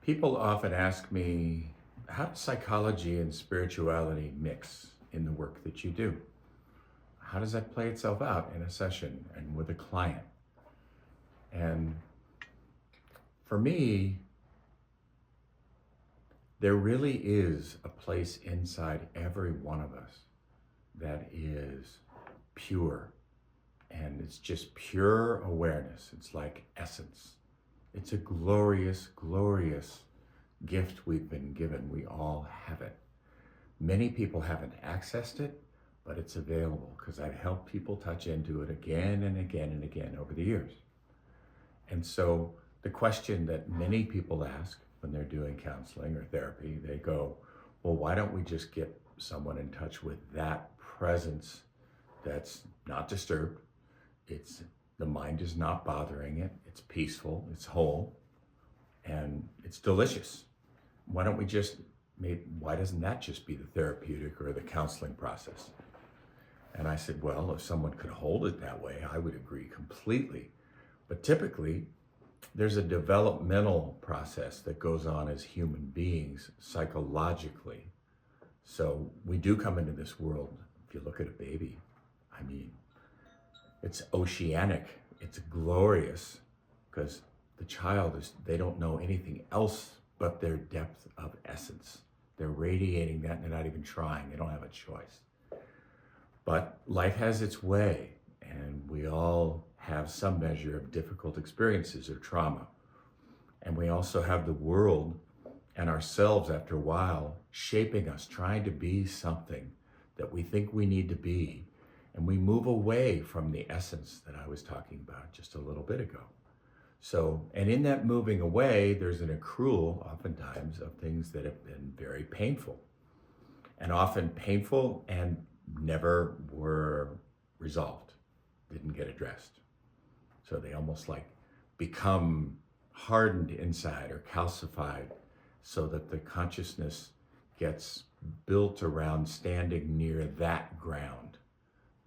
People often ask me, how does psychology and spirituality mix in the work that you do? How does that play itself out in a session and with a client? And for me, there really is a place inside every one of us that is pure. And it's just pure awareness. It's like essence. It's a glorious, glorious gift we've been given. We all have it. Many people haven't accessed it, but it's available because I've helped people touch into it again and again and again over the years. And so the question that many people ask when they're doing counseling or therapy, they go, well, why don't we just get someone in touch with that presence that's not disturbed? The mind is not bothering it. It's peaceful, it's whole, and it's delicious. Why doesn't that just be the therapeutic or the counseling process? And I said, well, if someone could hold it that way, I would agree completely. But typically, there's a developmental process that goes on as human beings psychologically. So we do come into this world. If you look at a baby, it's oceanic, it's glorious, because the child they don't know anything else but their depth of essence. They're radiating that and they're not even trying, they don't have a choice. But life has its way, and we all have some measure of difficult experiences or trauma. And we also have the world and ourselves after a while shaping us, trying to be something that we think we need to be. And we move away from the essence that I was talking about just a little bit ago. So, and in that moving away, there's an accrual oftentimes of things that have been very painful, and often painful and never were resolved, didn't get addressed. So they almost like become hardened inside or calcified, so that the consciousness gets built around standing near that ground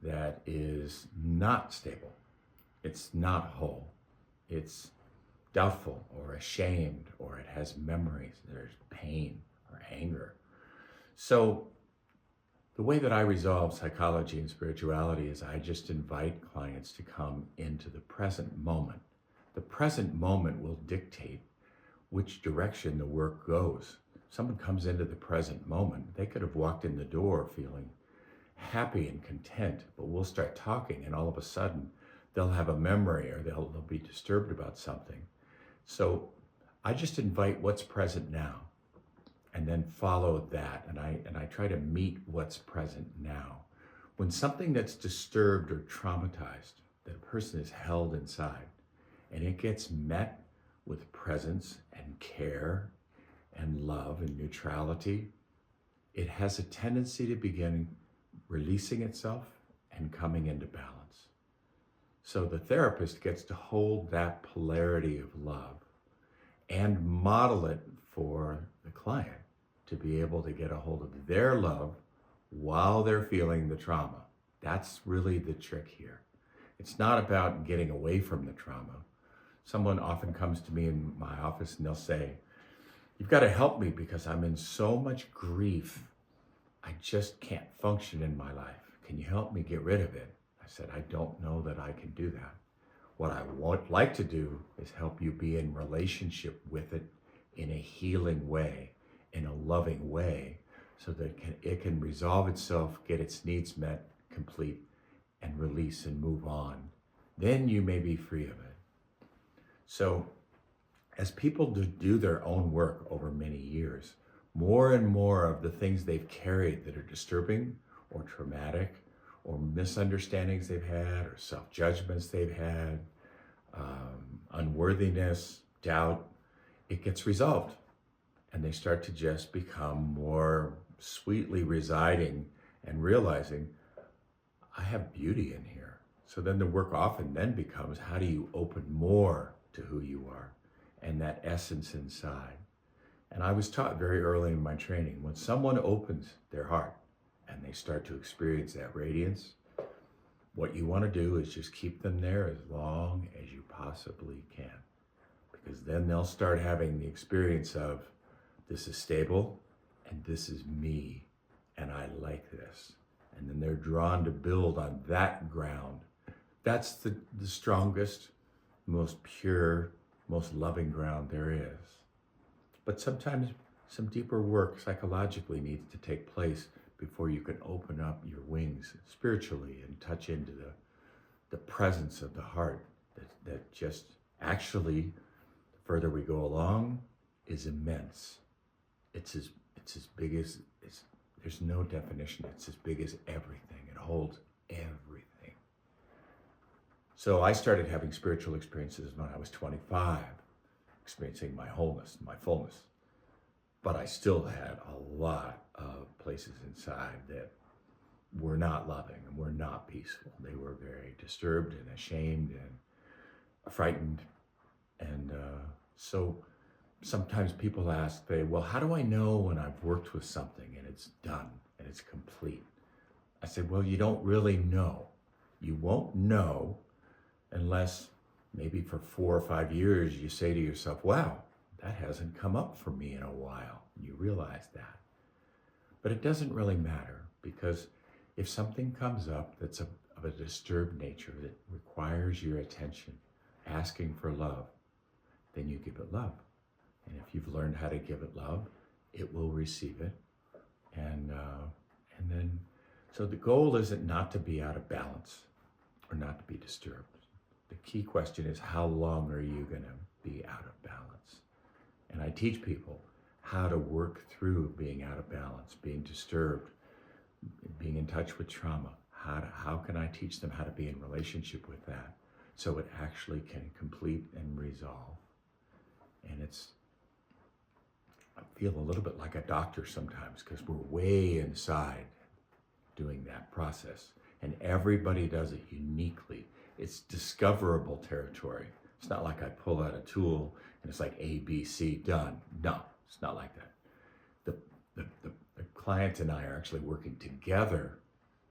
that is not stable, it's not whole, it's doubtful or ashamed, or it has memories, there's pain or anger. So the way that I resolve psychology and spirituality is I just invite clients to come into the present moment. The present moment will dictate which direction the work goes. Someone comes into the present moment, they could have walked in the door feeling happy and content, but we'll start talking and all of a sudden they'll have a memory or they'll be disturbed about something. So I just invite what's present now and then follow that, and I try to meet what's present now. When something that's disturbed or traumatized, that a person is held inside, and it gets met with presence and care and love and neutrality, it has a tendency to begin releasing itself and coming into balance. So the therapist gets to hold that polarity of love and model it for the client to be able to get a hold of their love while they're feeling the trauma. That's really the trick here. It's not about getting away from the trauma. Someone often comes to me in my office and they'll say, you've got to help me because I'm in so much grief. I just can't function in my life. Can you help me get rid of it? I said, I don't know that I can do that. What I would like to do is help you be in relationship with it in a healing way, in a loving way, so that it can resolve itself, get its needs met, complete, and release and move on. Then you may be free of it. So as people do their own work over many years, more and more of the things they've carried that are disturbing or traumatic or misunderstandings they've had or self-judgments they've had, unworthiness, doubt, it gets resolved. And they start to just become more sweetly residing and realizing, I have beauty in here. So then the work often then becomes, how do you open more to who you are and that essence inside? And I was taught very early in my training, when someone opens their heart and they start to experience that radiance, what you want to do is just keep them there as long as you possibly can. because then they'll start having the experience of this is stable and this is me and I like this. And then they're drawn to build on that ground. That's the strongest, most pure, most loving ground there is. But sometimes some deeper work psychologically needs to take place before you can open up your wings spiritually and touch into the presence of the heart that just actually, the further we go along, is immense. It's as big as, there's no definition. It's as big as everything. It holds everything. So I started having spiritual experiences when I was 25, experiencing my wholeness, my fullness. But I still had a lot of places inside that were not loving and were not peaceful. They were very disturbed and ashamed and frightened. And so sometimes people ask, well, how do I know when I've worked with something and it's done and it's complete? I said, well, you don't really know. You won't know unless maybe for 4 or 5 years you say to yourself, wow, that hasn't come up for me in a while. And you realize that. But it doesn't really matter, because if something comes up that's of a disturbed nature that requires your attention, asking for love, then you give it love. And if you've learned how to give it love, it will receive it. And then, so the goal isn't not to be out of balance or not to be disturbed. The key question is, how long are you going to be out of balance? And I teach people how to work through being out of balance, being disturbed, being in touch with trauma. How can I teach them how to be in relationship with that so it actually can complete and resolve? And I feel a little bit like a doctor sometimes, because we're way inside doing that process. And everybody does it uniquely. It's discoverable territory. It's not like I pull out a tool and it's like A, B, C, done. No, it's not like that. The client and I are actually working together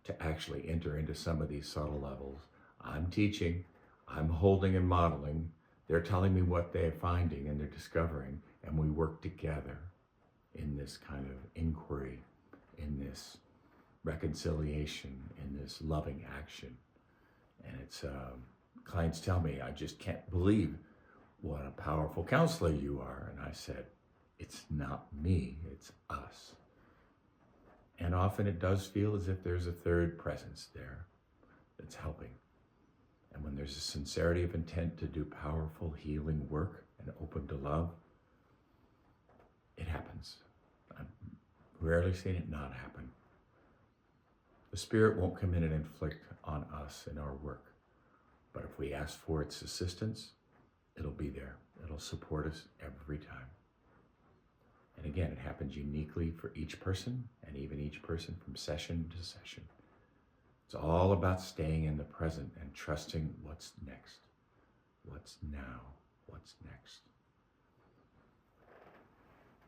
to actually enter into some of these subtle levels. I'm teaching, I'm holding and modeling. They're telling me what they're finding and they're discovering, and we work together in this kind of inquiry, in this reconciliation, in this loving action. And it's, clients tell me, I just can't believe what a powerful counselor you are. And I said, it's not me, it's us. And often it does feel as if there's a third presence there that's helping. And when there's a sincerity of intent to do powerful healing work and open to love, it happens. I've rarely seen it not happen. The Spirit won't come in and inflict on us in our work. But if we ask for its assistance, it'll be there. It'll support us every time. And again, it happens uniquely for each person, and even each person from session to session. It's all about staying in the present and trusting what's next. What's now? What's next?